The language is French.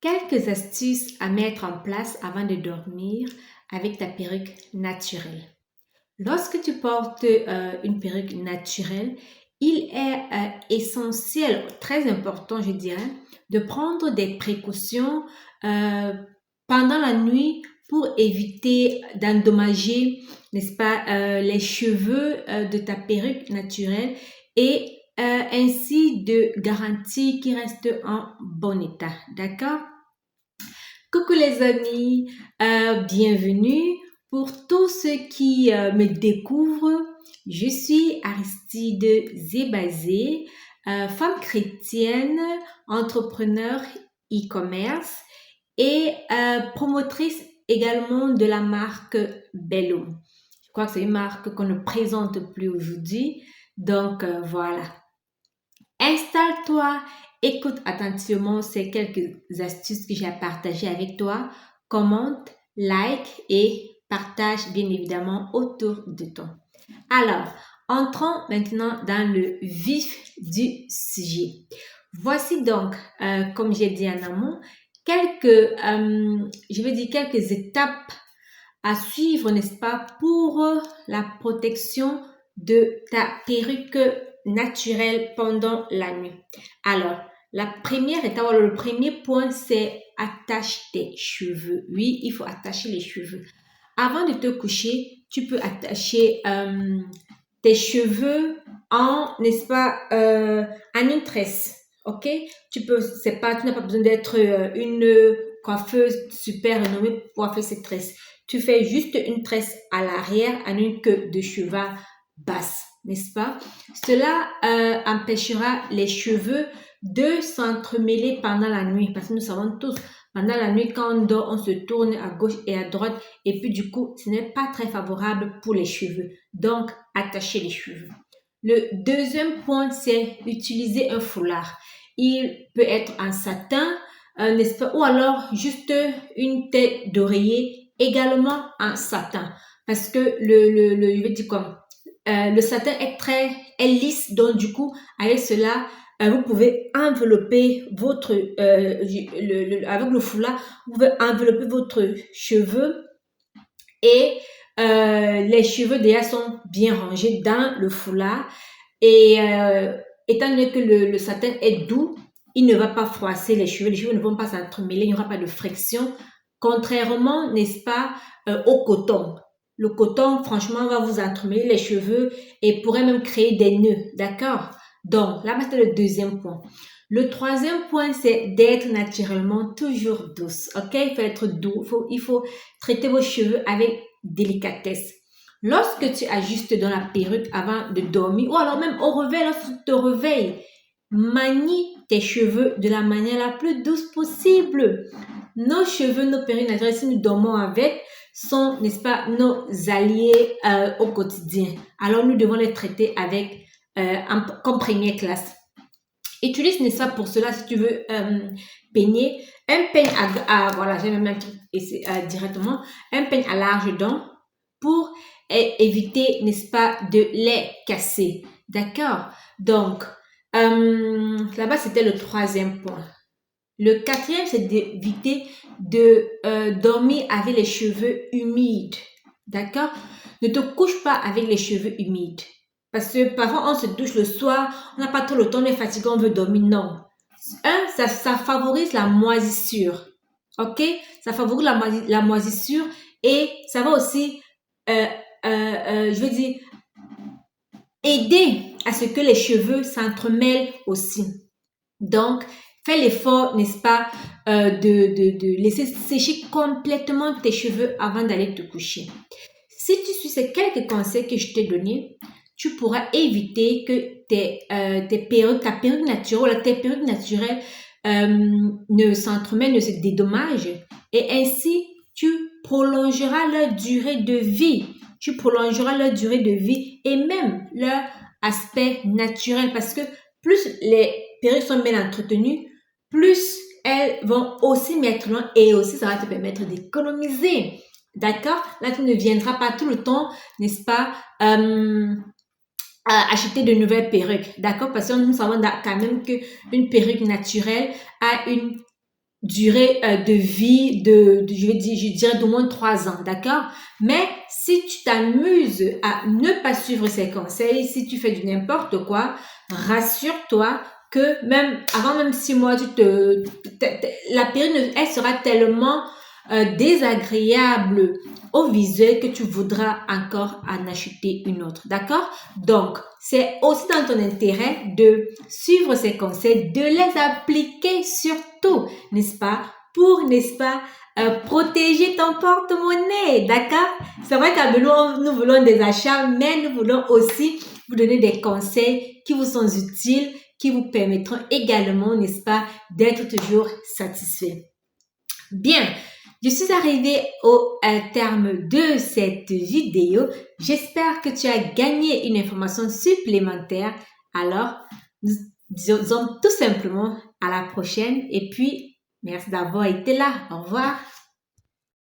Quelques astuces à mettre en place avant de dormir avec ta perruque naturelle. Lorsque tu portes une perruque naturelle, il est essentiel, très important, je dirais, de prendre des précautions euh, pendant la nuit pour éviter d'endommager, n'est-ce pas, les cheveux de ta perruque naturelle et ainsi de garantir qu'ils restent en bon état. D'accord? Coucou les amis, bienvenue pour tous ceux qui me découvrent. Je suis Aristide Zébazé, femme chrétienne, entrepreneur e-commerce et promotrice également de la marque Bello. Je crois que c'est une marque qu'on ne présente plus aujourd'hui. Donc voilà. Installe-toi, écoute attentivement ces quelques astuces que j'ai à partager avec toi. Commente, like et partage bien évidemment autour de toi. Alors, entrons maintenant dans le vif du sujet. Voici donc, comme j'ai dit en amont, quelques étapes à suivre, n'est-ce pas, pour la protection de ta perruque naturelle pendant la nuit. Alors, la première étape, le premier point, c'est attache tes cheveux. Oui, il faut attacher les cheveux. Avant de te coucher, tu peux attacher tes cheveux n'est-ce pas, en une tresse. Ok? Tu n'as pas besoin d'être une coiffeuse super renommée pour coiffer cette tresse. Tu fais juste une tresse à l'arrière en une queue de cheval basse, n'est-ce pas? Cela empêchera les cheveux de s'entremêler pendant la nuit parce que nous savons tous, pendant la nuit, quand on dort, on se tourne à gauche et à droite et puis du coup, ce n'est pas très favorable pour les cheveux. Donc, attachez les cheveux. Le deuxième point, c'est utiliser un foulard. Il peut être en satin, n'est-ce pas? Ou alors juste une tête d'oreiller également en satin. Parce que je vais dire comme, le satin est lisse, donc du coup, avec cela, vous pouvez envelopper votre, avec le foulard, vous pouvez envelopper votre cheveu et les cheveux déjà sont bien rangés dans le foulard et étant donné que le satin est doux, il ne va pas froisser les cheveux ne vont pas s'entremêler, il n'y aura pas de friction, contrairement, n'est-ce pas, au coton. Le coton, franchement, va vous entremêler les cheveux et pourrait même créer des nœuds, d'accord? Donc, là, c'est le deuxième point. Le troisième point, c'est d'être naturellement toujours douce, ok? Il faut être doux, il faut traiter vos cheveux avec délicatesse. Lorsque tu ajustes dans la perruque avant de dormir, ou alors même au réveil, lorsque tu te réveilles, manie tes cheveux de la manière la plus douce possible. Nos cheveux, nos perruques naturelles, si nous dormons avec, sont, n'est-ce pas, nos alliés au quotidien. Alors, nous devons les traiter avec, comme première classe. Utilise, n'est-ce pas, pour cela, si tu veux peigner, un peigne voilà, j'ai même directement, un peigne à large dent pour éviter, n'est-ce pas, de les casser. D'accord? Donc, là-bas, c'était le troisième point. Le quatrième, c'est d'éviter de dormir avec les cheveux humides. D'accord? Ne te couche pas avec les cheveux humides. Parce que parfois, on se douche le soir, on n'a pas trop le temps, on est fatigué, on veut dormir. Non. Ça favorise la moisissure. Ok? Ça favorise la moisissure et ça va aussi, je veux dire, aider à ce que les cheveux s'entremêlent aussi. Donc, fais l'effort, n'est-ce pas, de laisser sécher complètement tes cheveux avant d'aller te coucher. Si tu suis ces quelques conseils que je t'ai donnés, tu pourras éviter que ta perruque naturelle ou tes perruques naturelles ne s'entremêlent, ne se dédommagent. Et ainsi, tu prolongeras leur durée de vie. Tu prolongeras leur durée de vie et même leur aspect naturel parce que plus les perruques sont bien entretenues, plus elles vont aussi mettre loin et aussi ça va te permettre d'économiser. D'accord? Là, tu ne viendras pas tout le temps, n'est-ce pas, acheter de nouvelles perruques. D'accord? Parce que nous savons quand même qu'une perruque naturelle a une durée de vie je dirais d'au moins 3 ans, d'accord? Mais si tu t'amuses à ne pas suivre ces conseils, si tu fais du n'importe quoi, rassure-toi que avant même 6 mois, la période, elle sera tellement désagréable au visuel que tu voudras encore en acheter une autre, d'accord? Donc, c'est aussi dans ton intérêt de suivre ces conseils, de les appliquer surtout, n'est-ce pas? Pour, n'est-ce pas, protéger ton porte-monnaie, d'accord? C'est vrai qu'à Benoît, nous voulons des achats, mais nous voulons aussi vous donner des conseils qui vous sont utiles, qui vous permettront également, n'est-ce pas, d'être toujours satisfait. Bien, je suis arrivée au terme de cette vidéo. J'espère que tu as gagné une information supplémentaire. Alors, nous disons tout simplement à la prochaine et puis merci d'avoir été là. Au revoir.